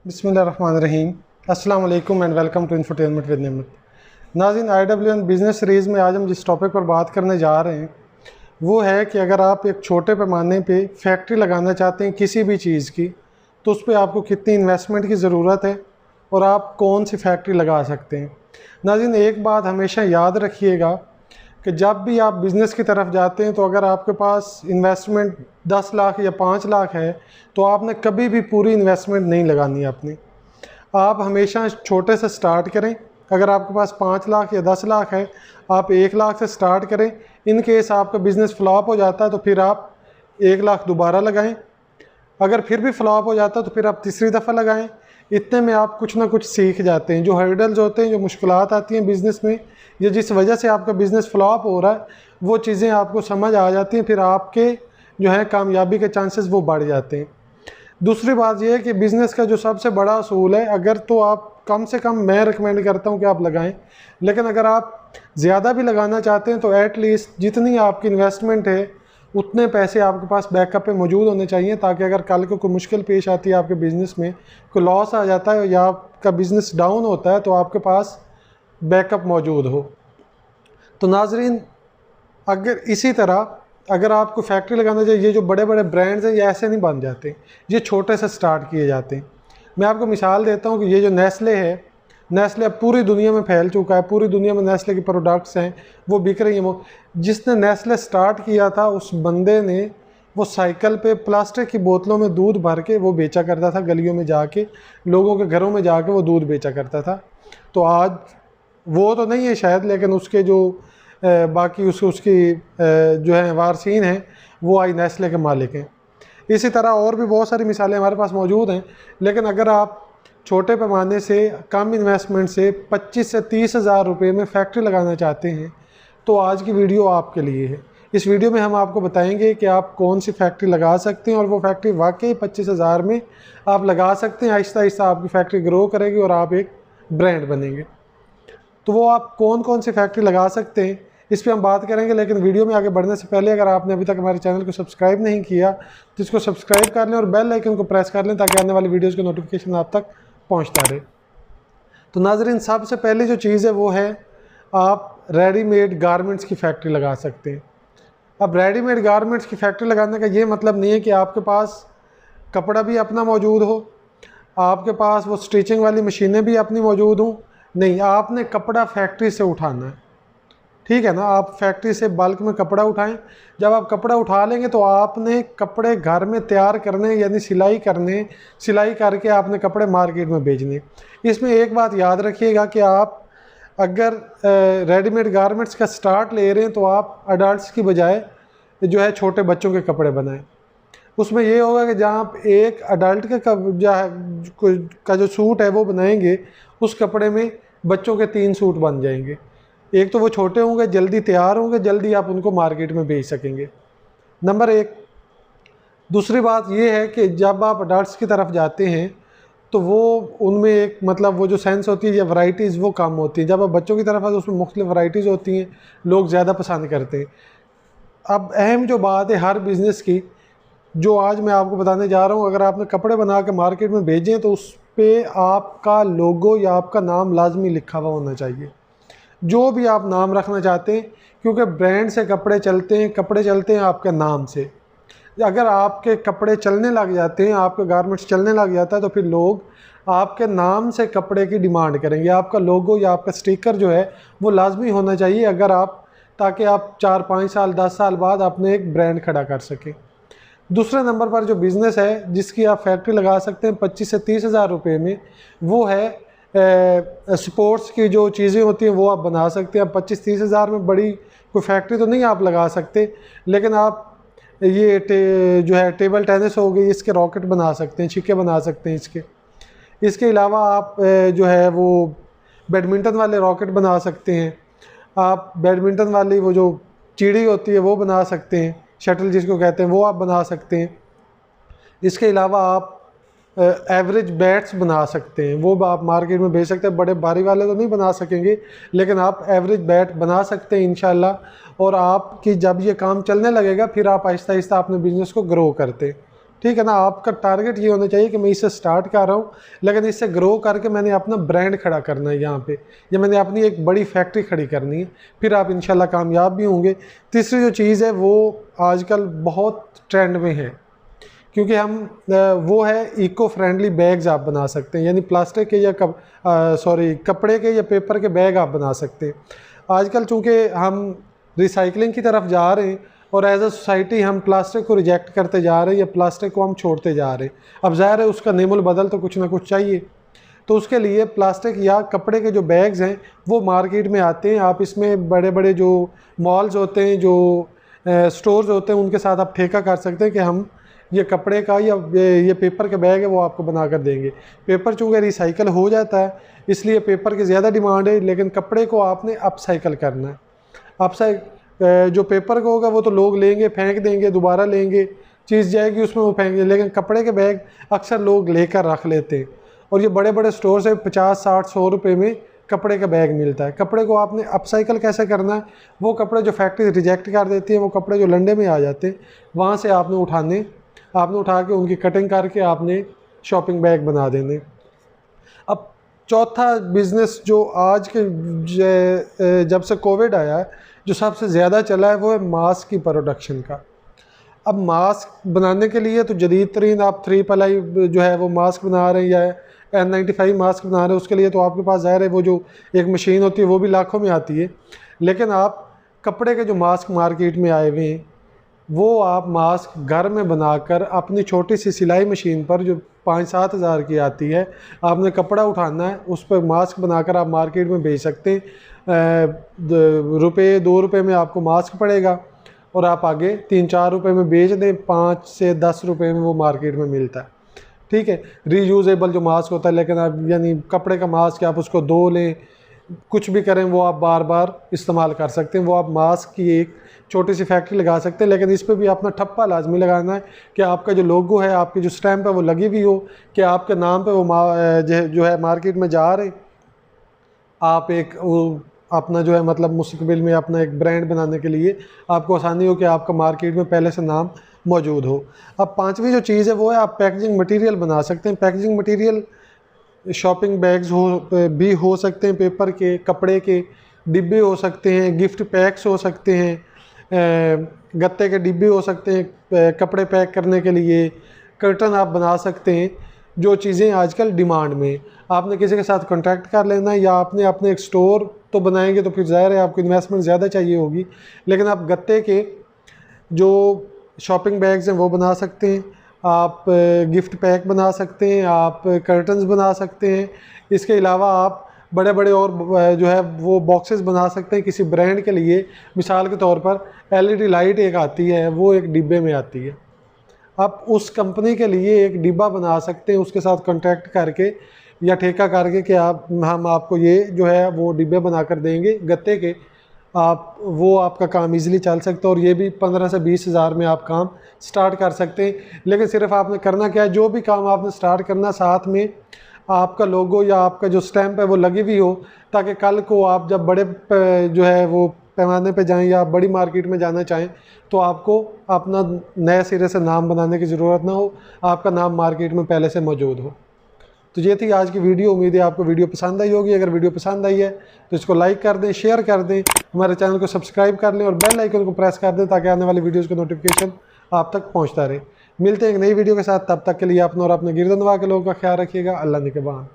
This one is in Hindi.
बिस्मिल्लाहिर्रहमानिर्रहीम। अस्सलाम वालेकुम and welcome to infotainment with Nemat. नाज़रीन, IWN बिज़नेस सीरीज़ में आज हम जिस टॉपिक पर बात करने जा रहे हैं वो है कि अगर आप एक छोटे पैमाने पे फैक्ट्री लगाना चाहते हैं किसी भी चीज़ की, तो उस पर आपको कितनी इन्वेस्टमेंट की ज़रूरत है और आप कौन सी फैक्ट्री लगा सकते हैं। नाज़रीन, एक बात हमेशा याद रखिएगा कि जब भी आप बिज़नेस की तरफ जाते हैं तो अगर आपके पास इन्वेस्टमेंट 10 लाख या 5 लाख है तो आपने कभी भी पूरी इन्वेस्टमेंट नहीं लगानी है अपनी। आप हमेशा छोटे से स्टार्ट करें। अगर आपके पास 5 लाख या 10 लाख है, आप 1 लाख से स्टार्ट करें। इन केस आपका बिज़नेस फ्लॉप हो जाता है तो फिर आप 1 लाख दोबारा लगाएं। अगर फिर भी फ्लॉप हो जाता है तो फिर आप तीसरी दफ़ा लगाएं। इतने में आप कुछ ना कुछ सीख जाते हैं। जो हर्डल्स होते हैं, जो मुश्किलात आती हैं बिज़नेस में, या जिस वजह से आपका बिज़नेस फ्लॉप हो रहा है, वो चीज़ें आपको समझ आ जाती हैं। फिर आपके जो है कामयाबी के चांसेस वो बढ़ जाते हैं। दूसरी बात यह है कि बिज़नेस का जो सबसे बड़ा असूल है, अगर तो आप कम से कम, मैं रिकमेंड करता हूँ कि आप लगाएं, लेकिन अगर आप ज़्यादा भी लगाना चाहते हैं तो एटलीस्ट जितनी आपकी इन्वेस्टमेंट है उतने पैसे आपके पास बैकअप पे मौजूद होने चाहिए, ताकि अगर कल को कोई मुश्किल पेश आती है आपके बिज़नेस में, कोई लॉस आ जाता है या आपका बिज़नेस डाउन होता है, तो आपके पास बैकअप मौजूद हो। तो नाजरीन, अगर इसी तरह अगर आपको फैक्ट्री लगाना चाहिए, ये जो बड़े बड़े ब्रांड्स हैं ये ऐसे नहीं बन जाते, ये छोटे से स्टार्ट किए जाते हैं। मैं आपको मिसाल देता हूँ कि ये जो नेस्ले है, नेस्ले अब पूरी दुनिया में फैल चुका है। पूरी दुनिया में नेस्ले की प्रोडक्ट्स हैं, वो बिक रही हैं। वो जिसने नेस्ले स्टार्ट किया था उस बंदे ने वो साइकिल पे प्लास्टिक की बोतलों में दूध भर के वो बेचा करता था, गलियों में जाके, लोगों के घरों में जाके वो दूध बेचा करता था। तो आज वो तो नहीं है शायद, लेकिन उसके जो बाकी उसकी जो है वारसीन हैं वो आज नेस्ले के मालिक हैं। इसी तरह और भी बहुत सारी मिसालें हमारे पास मौजूद हैं। लेकिन अगर आप छोटे पैमाने से, कम इन्वेस्टमेंट से 25 से 30 हज़ार रुपये में फैक्ट्री लगाना चाहते हैं तो आज की वीडियो आपके लिए है। इस वीडियो में हम आपको बताएंगे कि आप कौन सी फैक्ट्री लगा सकते हैं, और वो फैक्ट्री वाकई 25 हज़ार में आप लगा सकते हैं। आहिस्ता आहिस्ता आपकी फैक्ट्री ग्रो करेगी और आप एक ब्रांड बनेंगे। तो वो आप कौन कौन सी फैक्ट्री लगा सकते हैं इस पर हम बात करेंगे। लेकिन वीडियो में आगे बढ़ने से पहले अगर आपने अभी तक हमारे चैनल को सब्सक्राइब नहीं किया तो इसको सब्सक्राइब कर लें और बेल आइकन को प्रेस कर लें, ताकि आने वाली वीडियोज़ की नोटिफिकेशन आप तक पहुंचता रहे। तो नाजरीन, सबसे पहले जो चीज़ है वो है आप रेडीमेड गारमेंट्स की फैक्ट्री लगा सकते हैं। अब रेडीमेड गारमेंट्स की फैक्ट्री लगाने का ये मतलब नहीं है कि आपके पास कपड़ा भी अपना मौजूद हो, आपके पास वो स्टिचिंग वाली मशीनें भी अपनी मौजूद हों। नहीं, आपने कपड़ा फैक्ट्री से उठाना है, ठीक है ना। आप फैक्ट्री से बल्क में कपड़ा उठाएं। जब आप कपड़ा उठा लेंगे तो आपने कपड़े घर में तैयार करने, यानी सिलाई करने, सिलाई करके आपने कपड़े मार्केट में बेचने। इसमें एक बात याद रखिएगा कि आप अगर रेडीमेड गारमेंट्स का स्टार्ट ले रहे हैं तो आप अडल्ट्स की बजाय जो है छोटे बच्चों के कपड़े बनाएं। उसमें ये होगा कि जहाँ आप एक अडल्ट का जो सूट है वो बनाएंगे, उस कपड़े में बच्चों के 3 सूट बन जाएंगे। एक तो वो छोटे होंगे, जल्दी तैयार होंगे, जल्दी आप उनको मार्केट में बेच सकेंगे, नंबर 1। दूसरी बात ये है कि जब आप अडल्ट्स की तरफ जाते हैं तो वो उनमें एक मतलब वो जो सेंस होती है या वैराइटीज़ वो कम होती है। जब आप बच्चों की तरफ आते हैं उसमें मुख्तलिफ वैराइटीज़ होती हैं, लोग ज़्यादा पसंद करते हैं। अब अहम जो बात है हर बिज़नेस की, जो आज मैं आपको बताने जा रहा हूँ, अगर आपने कपड़े बना के मार्केट में भेजें तो उस पर आपका लोगो या आपका नाम लाजमी लिखा हुआ होना चाहिए, जो भी आप नाम रखना चाहते हैं, क्योंकि ब्रांड से कपड़े चलते हैं, कपड़े चलते हैं आपके नाम से। अगर आपके कपड़े चलने लग जाते हैं, आपके गारमेंट्स चलने लग जाता है, तो फिर लोग आपके नाम से कपड़े की डिमांड करेंगे। आपका लोगो या आपका स्टिकर जो है वो लाजमी होना चाहिए, अगर आप, ताकि आप 4-5 साल 10 साल बाद अपने एक ब्रांड खड़ा कर सकें। दूसरे नंबर पर जो बिज़नेस है जिसकी आप फैक्ट्री लगा सकते हैं 25 से 30 हज़ार रुपये में, वो है स्पोर्ट्स की जो चीज़ें होती हैं वो आप बना सकते हैं। 25-30 हज़ार में बड़ी कोई फैक्ट्री तो नहीं आप लगा सकते, लेकिन आप ये जो है टेबल टेनिस हो गई, इसके रॉकेट बना सकते हैं, छिक्के बना सकते हैं इसके अलावा आप जो है वो बैडमिंटन वाले रॉकेट बना सकते हैं। आप बैडमिंटन वाली वो जो चिड़ी होती है वो बना सकते हैं, शटल जिसको कहते हैं, वो आप बना सकते हैं। इसके अलावा आप एवरेज बैट्स बना सकते हैं, वो आप मार्केट में बेच सकते हैं। बड़े भारी वाले तो नहीं बना सकेंगे, लेकिन आप एवरेज बैट बना सकते हैं इंशाल्लाह। और आपकी जब ये काम चलने लगेगा फिर आप आहिस्ता आहिस्ता अपने बिज़नेस को ग्रो करते हैं। ठीक है ना। आपका टारगेट ये होना चाहिए कि मैं इससे स्टार्ट कर रहा हूँ, लेकिन इससे ग्रो करके मैंने अपना ब्रांड खड़ा करना है यहाँ पे, या मैंने अपनी एक बड़ी फैक्ट्री खड़ी करनी है, फिर आप इंशाल्लाह कामयाब भी होंगे। तीसरी जो चीज़ है वो आजकल बहुत ट्रेंड में है, क्योंकि हम वो है इको फ्रेंडली बैग्स आप बना सकते हैं, यानी प्लास्टिक के या कपड़े के या पेपर के बैग आप बना सकते हैं। आजकल चूँकि हम रिसाइकलिंग की तरफ जा रहे हैं और एज अ सोसाइटी हम प्लास्टिक को रिजेक्ट करते जा रहे हैं या प्लास्टिक को हम छोड़ते जा रहे हैं, अब ज़ाहिर है उसका नेमुल बदल तो कुछ ना कुछ चाहिए। तो उसके लिए प्लास्टिक या कपड़े के जो बैग्स हैं वो मार्केट में आते हैं। आप इसमें बड़े बड़े जो मॉल्स होते हैं, जो स्टोर्स होते हैं, उनके साथ आप ठेका कर सकते हैं कि हम ये कपड़े का या ये पेपर के बैग है वो आपको बना कर देंगे। पेपर चूँकि रिसाइकल हो जाता है इसलिए पेपर की ज़्यादा डिमांड है, लेकिन कपड़े को आपने अपसाइकल करना है। जो पेपर का होगा वो तो लोग लेंगे, फेंक देंगे, दोबारा लेंगे, चीज़ जाएगी उसमें वो फेंकेंगे, लेकिन कपड़े के बैग अक्सर लोग लेकर रख लेते हैं। और ये बड़े बड़े स्टोर से 50, 60, 100 रुपये में कपड़े का बैग मिलता है। कपड़े को आपने अपसाइकल कैसे करना है, वो कपड़े जो फैक्ट्री रिजेक्ट कर देती है, वो कपड़े जो लंडे में आ जाते हैं, वहाँ से आपने उठा के उनकी कटिंग करके आपने शॉपिंग बैग बना देने। अब चौथा बिज़नेस जो आज के जब से कोविड आया है जो सबसे ज़्यादा चला है वो है मास्क की प्रोडक्शन का। अब मास्क बनाने के लिए तो जदीद तरीन आप 3 प्लाई जो है वो मास्क बना रहे हैं या N95 मास्क बना रहे हैं, उसके लिए तो आपके पास ज़ाहिर है वो जो एक मशीन होती है वो भी लाखों में आती है। लेकिन आप कपड़े के जो मास्क मार्केट में आए हुए हैं वो आप मास्क घर में बनाकर अपनी छोटी सी सिलाई मशीन पर जो 5-7 हज़ार की आती है, आपने कपड़ा उठाना है, उस पर मास्क बनाकर आप मार्केट में बेच सकते हैं। ₹2 में आपको मास्क पड़ेगा और आप आगे 3-4 रुपये में बेच दें, 5 से 10 रुपये में वो मार्केट में मिलता है। ठीक है, रीयूजेबल जो मास्क होता है, लेकिन आप यानी कपड़े का मास्क आप उसको धो लें, कुछ भी करें वो आप बार बार इस्तेमाल कर सकते हैं। वो आप मास्क की एक छोटी सी फैक्ट्री लगा सकते हैं, लेकिन इस पर भी अपना ठप्पा लाजमी लगाना है कि आपका जो लोगो है, आपकी जो स्टैम्प है वो लगी हुई हो कि आपके नाम पे वो जो है मार्केट में जा रहे, आप एक अपना जो है मतलब मुस्तकबिल में अपना एक ब्रांड बनाने के लिए आपको आसानी हो कि आपका मार्केट में पहले से नाम मौजूद हो। अब पांचवी जो चीज़ है वो है आप पैकेजिंग मटेरियल बना सकते हैं। पैकेजिंग मटेरियल शॉपिंग बैग्स भी हो सकते हैं, पेपर के, कपड़े के डिब्बे हो सकते हैं, गिफ्ट पैक्स हो सकते हैं, गत्ते के डिब्बे हो सकते हैं कपड़े पैक करने के लिए, कर्टन आप बना सकते हैं। जो चीज़ें आजकल डिमांड में, आपने किसी के साथ कॉन्टैक्ट कर लेना है या आपने अपने एक स्टोर तो बनाएंगे तो फिर ज़ाहिर है आपको इन्वेस्टमेंट ज़्यादा चाहिए होगी, लेकिन आप गत्ते के जो शॉपिंग बैग्स हैं वो बना सकते हैं, आप गिफ्ट पैक बना सकते हैं, आप कर्टन्स बना सकते हैं। इसके अलावा आप बड़े बड़े और जो है वो बॉक्सेस बना सकते हैं किसी ब्रांड के लिए। मिसाल के तौर पर LED लाइट एक आती है, वो एक डिब्बे में आती है, आप उस कंपनी के लिए एक डिब्बा बना सकते हैं उसके साथ कॉन्टैक्ट करके या ठेका करके कि हम आपको ये जो है वो डिब्बे बना कर देंगे गत्ते के, आप वो आपका काम इजीली चल सकता है और ये भी 15 से 20 हज़ार में आप काम स्टार्ट कर सकते हैं। लेकिन सिर्फ आपने करना क्या है, जो भी काम आपने स्टार्ट करना साथ में आपका लोगो या आपका जो स्टैम्प है वो लगी हुई हो, ताकि कल को आप जब बड़े जो है वो पैमाने पे जाएं या बड़ी मार्केट में जाना चाहें तो आपको अपना नए सिरे से नाम बनाने की ज़रूरत ना हो, आपका नाम मार्केट में पहले से मौजूद हो। तो ये थी आज की वीडियो। उम्मीद है आपको वीडियो पसंद आई होगी। अगर वीडियो पसंद आई है तो इसको लाइक कर दें, शेयर कर दें, हमारे चैनल को सब्सक्राइब कर लें और बेल आइकन को प्रेस कर दें ताकि आने वाली वीडियोज़ का नोटिफिकेशन आप तक पहुँचता रहे। मिलते हैं एक नई वीडियो के साथ, तब तक के लिए अपना और अपने गिरदनवा के लोगों का ख्याल रखिएगा। अल्लाह निगहबान।